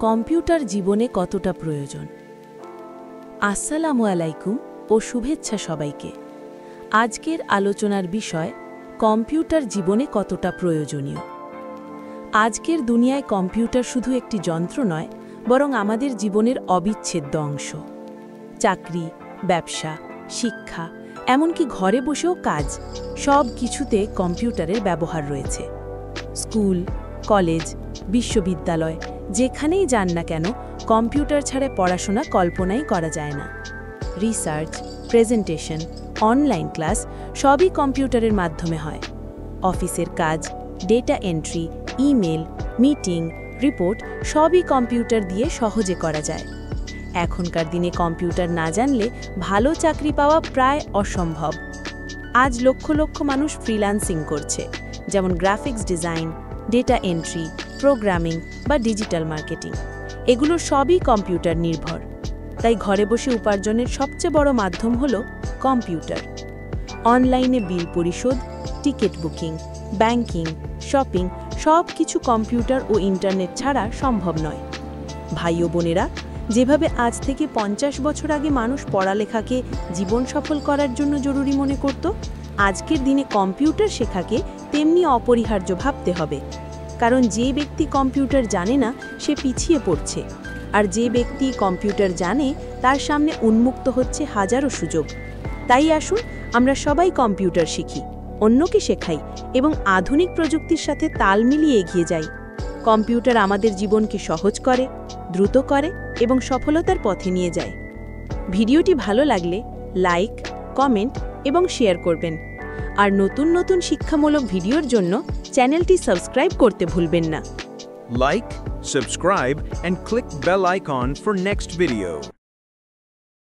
Computer জীবনে কতটা প্রয়োজন। আসসালামু আলাইকুম ও শুভেচ্ছা সবাইকে। আজকের আলোচনার বিষয় কম্পিউটার জীবনে কতটা প্রয়োজনীয়। আজকের দুনিয়ায় কম্পিউটার শুধু একটি যন্ত্র নয়, বরং আমাদের জীবনের অবিচ্ছেদ্য অংশ। চাকরি, ব্যবসা, শিক্ষা, এমনকি ঘরে বসেও কাজ, সব কিছুতে কম্পিউটারের ব্যবহার রয়েছে। স্কুল, কলেজ, বিশ্ববিদ্যালয়, যেখানেই যান না কেন, কম্পিউটার ছাড়া পড়াশোনা কল্পনাই করা যায় না। রিসার্চ, প্রেজেন্টেশন, অনলাইন ক্লাস সবই কম্পিউটারের মাধ্যমে হয়। অফিসের কাজ, data entry, email, meeting, report সবই কম্পিউটার দিয়ে সহজে করা যায়। এখনকার দিনে কম্পিউটার না জানলে ভালো চাকরি পাওয়া প্রায় অসম্ভব। আজ লক্ষ লক্ষ মানুষ ফ্রিল্যান্সিং করছে, যেমন graphics design, data entry, programming বা ডিজিটাল মার্কেটিং। এগুলো সবই কম্পিউটার নির্ভর। তাই ঘরে বসে উপার্জনের সবচেয়ে বড় মাধ্যম হল কম্পিউটার। অনলাইনে বিল পরিশোধ, টিকিট বুকিং, ব্যাংকিং, শপিং সব কিছু কম্পিউটার ও ইন্টারনেট ছাড়া সম্ভব নয়। ভাই ও বোনেরা, যেভাবে আজ থেকে 50 বছর আগে মানুষ পড়ালেখাকে জীবন সফল করার জন্য জরুরি মনে করত, আজকের দিনে কম্পিউটার শেখাকে তেমনি অপরিহার্য ভাবতে হবে। কারণ যে ব্যক্তি কম্পিউটার জানে না, সে পিছিয়ে পড়ছে, আর যে ব্যক্তি কম্পিউটার জানে, তার সামনে উন্মুক্ত হচ্ছে হাজারো সুযোগ। তাই আসুন আমরা সবাই কম্পিউটার শিখি, অন্যকে শেখাই এবং আধুনিক প্রযুক্তির সাথে তাল মিলিয়ে এগিয়ে যাই। কম্পিউটার আমাদের জীবনকে সহজ করে, দ্রুত করে এবং সফলতার পথে নিয়ে যায়। ভিডিওটি ভালো লাগলে লাইক, কমেন্ট এবং শেয়ার করবেন। আর নতুন নতুন শিক্ষামূলক ভিডিওর জন্য চ্যানেলটি সাবস্ক্রাইব করতে ভুলবেন না। Like, subscribe, and click bell icon for next video.